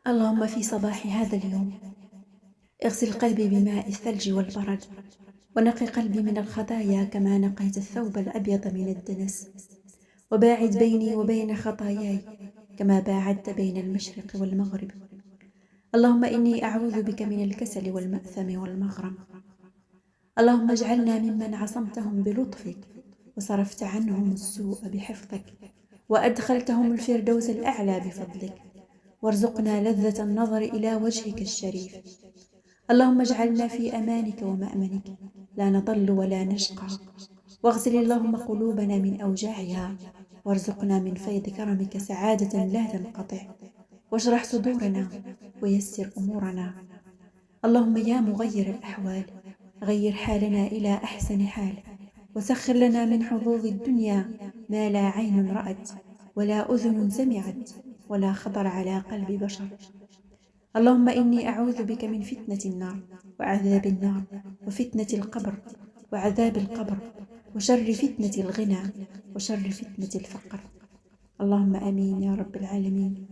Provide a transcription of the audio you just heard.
اللهم في صباح هذا اليوم اغسل قلبي بماء الثلج والبرد، ونقي قلبي من الخطايا كما نقيت الثوب الأبيض من الدنس، وباعد بيني وبين خطاياي كما باعدت بين المشرق والمغرب. اللهم إني أعوذ بك من الكسل والمأثم والمغرم. اللهم اجعلنا ممن عصمتهم بلطفك وصرفت عنهم السوء بحفظك، وأدخلتهم الفردوس الأعلى بفضلك، وارزقنا لذة النظر إلى وجهك الشريف. اللهم اجعلنا في أمانك ومأمنك، لا نضل ولا نشقى، واغسل اللهم قلوبنا من أوجاعها، وارزقنا من فيض كرمك سعادة لا تنقطع، واشرح صدورنا ويسر أمورنا. اللهم يا مغير الأحوال، غير حالنا إلى أحسن حال، وسخر لنا من حظوظ الدنيا ما لا عين رأت ولا أذن سمعت ولا خطر على قلب بشر. اللهم إني أعوذ بك من فتنة النار وعذاب النار، وفتنة القبر وعذاب القبر، وشر فتنة الغنى وشر فتنة الفقر. اللهم آمين يا رب العالمين.